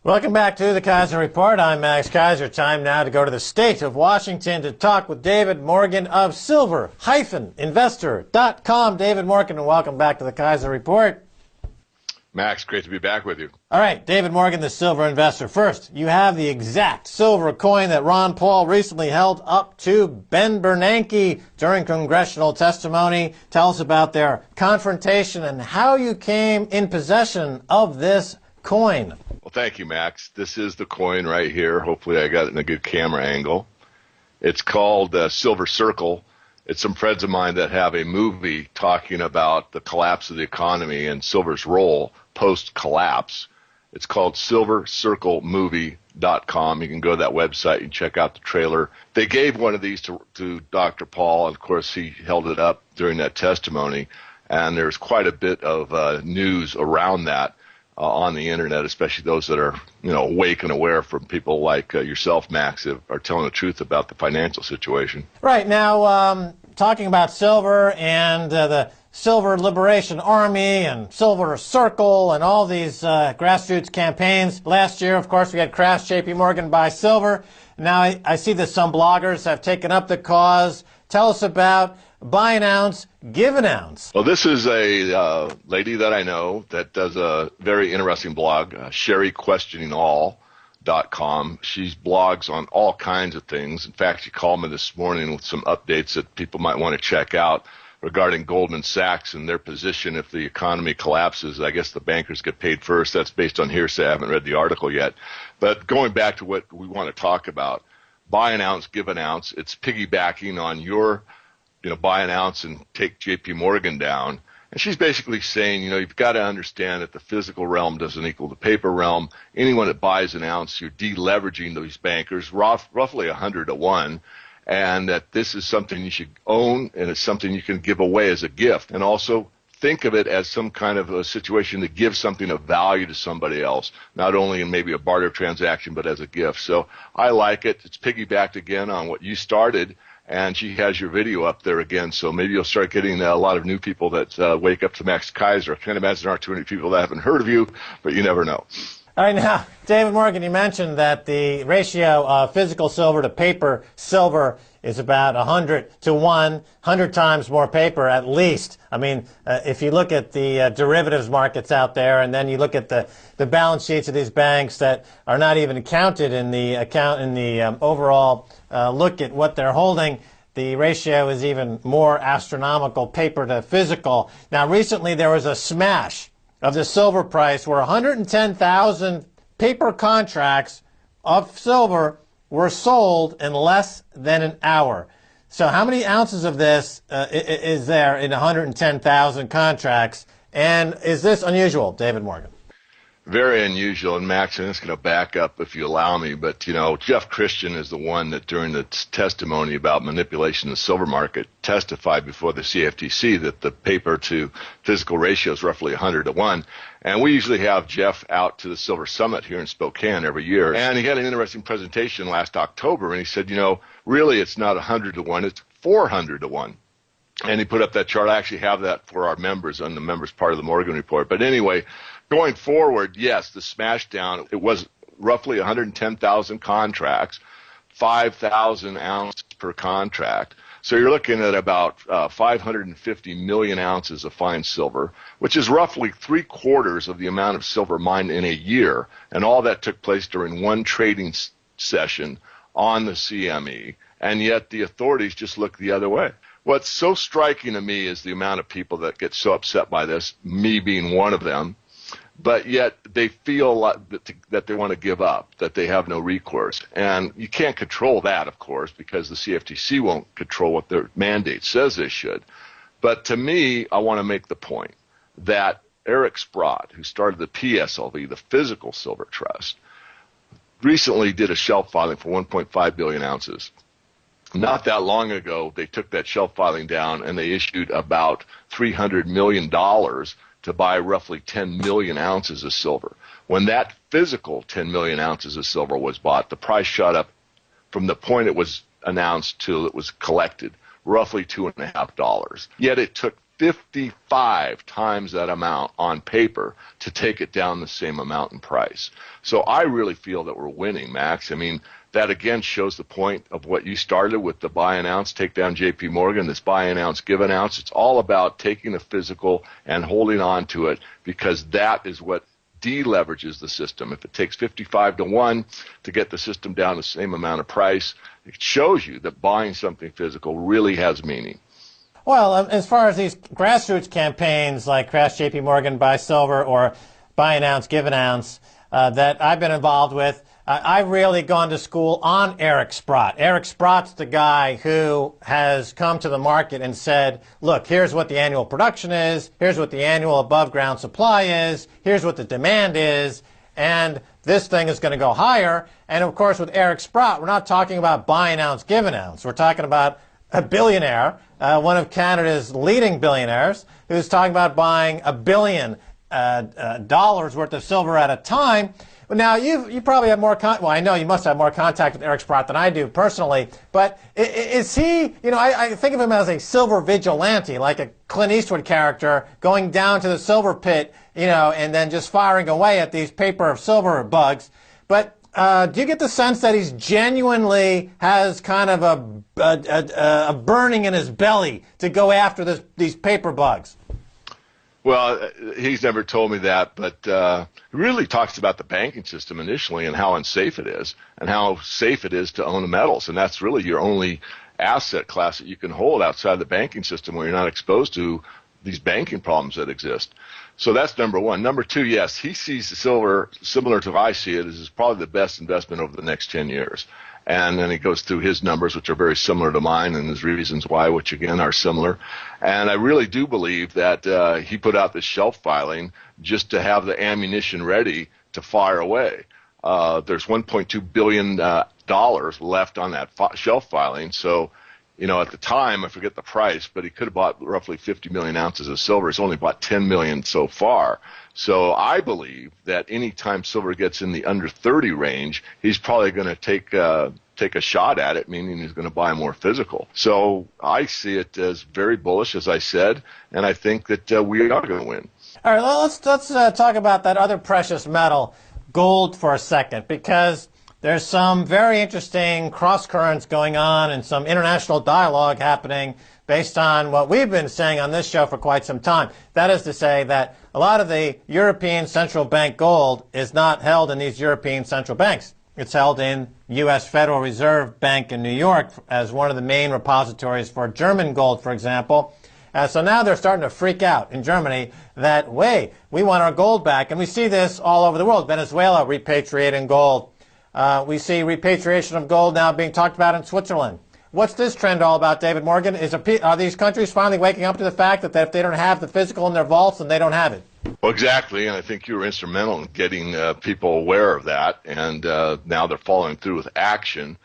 Welcome back to the Kaiser Report. I'm Max Kaiser. Time now to go to the state of Washington to talk with David Morgan of silver-investor.com. David Morgan, and welcome back to the Kaiser Report. Max, great to be back with you. All right, David Morgan, the silver investor. First, you have the exact silver coin that Ron Paul recently held up to Ben Bernanke during congressional testimony. Tell us about their confrontation and how you came in possession of this coin. Well, thank you, Max. This is the coin right here. Hopefully I got it in a good camera angle. It's called Silver Circle. It's some friends of mine that have a movie talking about the collapse of the economy and silver's role post-collapse. It's called silvercirclemovie.com. You can go to that website and check out the trailer. They gave one of these to Dr. Paul, and of course he held it up during that testimony, and there's quite a bit of news around that. On the internet, especially those that are, awake and aware from people like yourself, Max, that are telling the truth about the financial situation. Right. Now, talking about silver and the Silver Liberation Army and Silver Circle and all these grassroots campaigns. Last year, of course, we had Crash JP Morgan buy silver. Now, I see that some bloggers have taken up the cause. Tell us about buy an ounce, give an ounce. Well, this is a lady that I know that does a very interesting blog, SherryQuestioningAll.com. She blogs on all kinds of things. In fact, she called me this morning with some updates that people might want to check out regarding Goldman Sachs and their position if the economy collapses. I guess the bankers get paid first. That's based on hearsay. I haven't read the article yet. But going back to what we want to talk about, buy an ounce, give an ounce. It's piggybacking on your buy an ounce and take JP Morgan down. And she's basically saying, you've got to understand that the physical realm doesn't equal the paper realm. Anyone that buys an ounce, you're deleveraging these bankers roughly 100 to 1. And that this is something you should own, and it's something you can give away as a gift. And also think of it as some kind of a situation to give something of value to somebody else, not only in maybe a barter transaction, but as a gift. So I like it. It's piggybacked again on what you started. And she has your video up there again, so maybe you'll start getting a lot of new people that wake up to Max Kaiser. I can't imagine there aren't too many people that haven't heard of you, but you never know. All right, now, David Morgan, you mentioned that the ratio of physical silver to paper silver is about 100 to 1, 100 times more paper at least. I mean, if you look at the derivatives markets out there, and then you look at the balance sheets of these banks that are not even counted in the overall look at what they're holding, the ratio is even more astronomical, paper to physical. Now, recently there was a smash of the silver price where 110,000 paper contracts of silver were sold in less than an hour. So how many ounces of this is there in 110,000 contracts? And is this unusual, David Morgan? Very unusual, and Max, I'm just going to back up if you allow me, but, Jeff Christian is the one that during the testimony about manipulation of the silver market testified before the CFTC that the paper to physical ratio is roughly 100 to 1. And we usually have Jeff out to the Silver Summit here in Spokane every year. And he had an interesting presentation last October, and he said, really it's not 100 to 1, it's 400 to 1. And he put up that chart. I actually have that for our members on the members part of the Morgan Report. But anyway, going forward, yes, the smash down, it was roughly 110,000 contracts, 5,000 ounces per contract. So you're looking at about 550 million ounces of fine silver, which is roughly 3/4 of the amount of silver mined in a year. And all that took place during one trading session on the CME. And yet the authorities just look the other way. What's so striking to me is the amount of people that get so upset by this, me being one of them, but yet they feel that they want to give up, that they have no recourse. And you can't control that, of course, because the CFTC won't control what their mandate says they should. But to me, I want to make the point that Eric Sprott, who started the PSLV, the Physical Silver Trust, recently did a shelf filing for 1.5 billion ounces. Not that long ago, they took that shelf filing down and they issued about $300 million to buy roughly 10 million ounces of silver. When that physical 10 million ounces of silver was bought, the price shot up from the point it was announced till it was collected, roughly $2.50. Yet it took 55 times that amount on paper to take it down the same amount in price. So I really feel that we're winning, Max. I mean, that again shows the point of what you started with, the buy an ounce, take down JP Morgan, this buy an ounce, give an ounce. It's all about taking the physical and holding on to it, because that is what deleverages the system. If it takes 55 to 1 to get the system down the same amount of price, it shows you that buying something physical really has meaning. Well, as far as these grassroots campaigns like Crash JP Morgan, Buy Silver, or Buy an Ounce, Give an Ounce, that I've been involved with, I've really gone to school on Eric Sprott. Eric Sprott's the guy who has come to the market and said, look, here's what the annual production is, here's what the annual above ground supply is, here's what the demand is, and this thing is going to go higher. And of course, with Eric Sprott, we're not talking about buy an ounce, give an ounce. We're talking about a billionaire, one of Canada's leading billionaires, who's talking about buying $1 billion dollars worth of silver at a time. But now you probably have more well, I know you must have more contact with Eric Sprott than I do personally. But is he? You know, I think of him as a silver vigilante, like a Clint Eastwood character going down to the silver pit, you know, and then just firing away at these paper of silver bugs. But do you get the sense that he's genuinely has kind of a burning in his belly to go after these paper bugs? Well, he's never told me that, but he really talks about the banking system initially and how unsafe it is and how safe it is to own the metals. And that's really your only asset class that you can hold outside the banking system where you're not exposed to these banking problems that exist. So that's number one. Number two, yes, he sees the silver, similar to I see it, as probably the best investment over the next 10 years. And then he goes through his numbers, which are very similar to mine, and his reasons why, which again are similar. And I really do believe that he put out this shelf filing just to have the ammunition ready to fire away. There's $1.2 billion left on that shelf filing. So, you know, at the time, I forget the price, but he could have bought roughly 50 million ounces of silver. He's only bought 10 million so far. So I believe that any time silver gets in the under 30 range, he's probably going to take a shot at it, meaning he's going to buy more physical. So I see it as very bullish, as I said, and I think that we are going to win. All right, let's talk about that other precious metal, gold, for a second, because there's some very interesting cross-currents going on and some international dialogue happening based on what we've been saying on this show for quite some time. That is to say that a lot of the European central bank gold is not held in these European central banks. It's held in U.S. Federal Reserve Bank in New York as one of the main repositories for German gold, for example. So now they're starting to freak out in Germany that, wait, we want our gold back. And we see this all over the world. Venezuela repatriating gold. We see repatriation of gold now being talked about in Switzerland. What's this trend all about, David Morgan? Are these countries finally waking up to the fact that if they don't have the physical in their vaults, then they don't have it? Well, exactly, and I think you were instrumental in getting people aware of that, and now they're following through with action.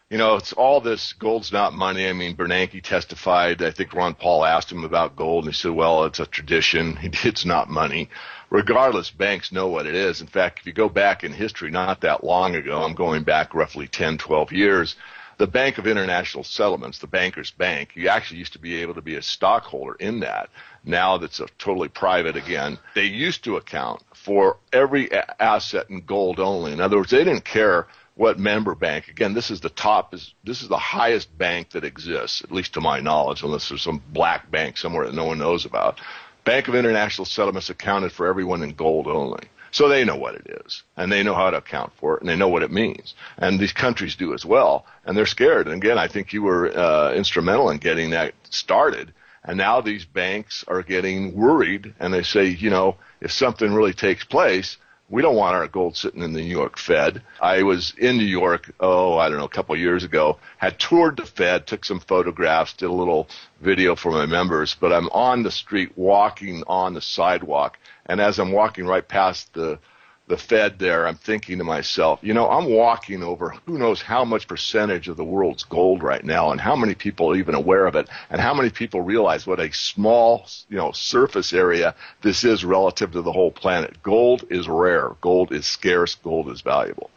You know, it's all this gold's not money. I mean, Bernanke testified. I think Ron Paul asked him about gold, and he said, well, it's a tradition. It's not money. Regardless, banks know what it is. In fact, if you go back in history not that long ago, I'm going back roughly 10, 12 years, the Bank of International Settlements, the Bankers Bank, you actually used to be able to be a stockholder in that. Now that's totally private again. They used to account for every asset in gold only. In other words, they didn't care what member bank. Again, this is the highest bank that exists, at least to my knowledge, unless there's some black bank somewhere that no one knows about. Bank of International Settlements accounted for everyone in gold only. So they know what it is, and they know how to account for it, and they know what it means. And these countries do as well, and they're scared. And again, I think you were instrumental in getting that started. And now these banks are getting worried, and they say, you know, if something really takes place, we don't want our gold sitting in the New York Fed. I was in New York, a couple of years ago, had toured the Fed, took some photographs, did a little video for my members, but I'm on the street walking on the sidewalk, and as I'm walking right past the Fed there, I'm thinking to myself, you know, I'm walking over who knows how much percentage of the world's gold right now, and how many people are even aware of it, and how many people realize what a small, you know, surface area this is relative to the whole planet. Gold is rare. Gold is scarce. Gold is valuable.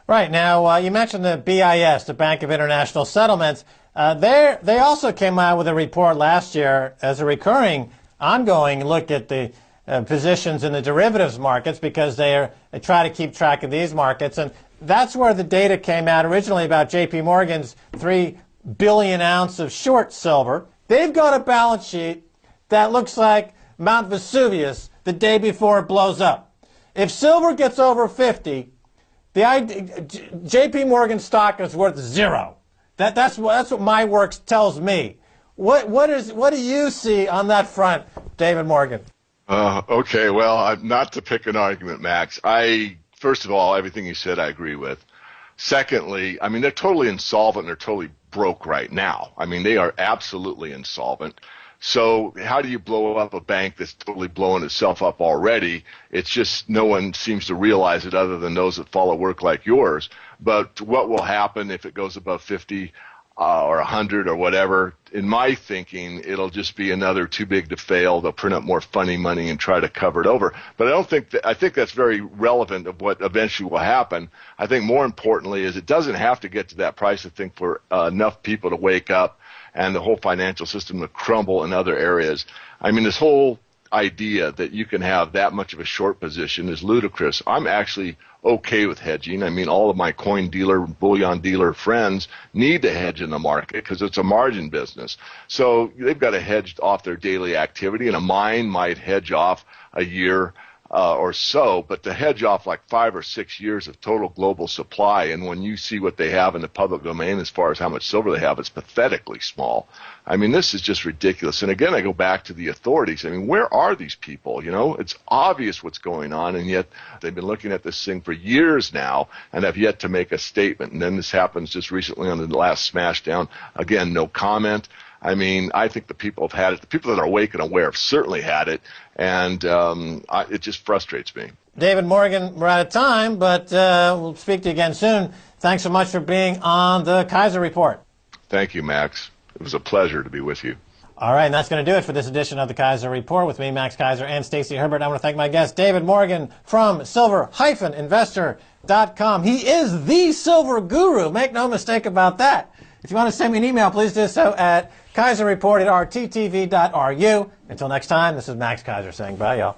Right. Now, you mentioned the BIS, the Bank of International Settlements. They also came out with a report last year as a recurring, ongoing look at the positions in the derivatives markets, because they try to keep track of these markets. And that's where the data came out originally about J.P. Morgan's 3 billion ounce of short silver. They've got a balance sheet that looks like Mount Vesuvius the day before it blows up. If silver gets over 50, J.P. Morgan stock is worth zero. That's what my work tells me. What do you see on that front, David Morgan? Okay, well, not to pick an argument, Max. First of all, everything you said I agree with. Secondly, I mean, they're totally insolvent and they're totally broke right now. I mean, they are absolutely insolvent. So how do you blow up a bank that's totally blowing itself up already? It's just no one seems to realize it other than those that follow work like yours. But what will happen if it goes above 50 or 100 or whatever? In my thinking, it'll just be another too big to fail. They'll print up more funny money and try to cover it over. But I think that's very relevant of what eventually will happen. I think more importantly is it doesn't have to get to that price, I think, for enough people to wake up and the whole financial system to crumble in other areas. I mean, this whole idea that you can have that much of a short position is ludicrous. I'm actually okay with hedging. I mean, all of my coin dealer, bullion dealer friends need to hedge in the market because it's a margin business. So they've got to hedge off their daily activity, and a mine might hedge off a year or so, but to hedge off like 5 or 6 years of total global supply, and when you see what they have in the public domain as far as how much silver they have, it's pathetically small. I mean, this is just ridiculous. And again, I go back to the authorities. I mean, where are these people? You know, it's obvious what's going on, and yet they've been looking at this thing for years now and have yet to make a statement. And then this happens just recently on the last Smashdown. Again, no comment. I mean, I think the people have had it. The people that are awake and aware have certainly had it, and it just frustrates me. David Morgan, we're out of time, but we'll speak to you again soon. Thanks so much for being on the Kaiser Report. Thank you, Max. It was a pleasure to be with you. All right, and that's going to do it for this edition of the Kaiser Report with me, Max Kaiser, and Stacey Herbert. I want to thank my guest, David Morgan from silver-investor.com. He is the silver guru. Make no mistake about that. If you want to send me an email, please do so at kaiserreport@rttv.ru. Until next time, this is Max Kaiser saying bye, y'all.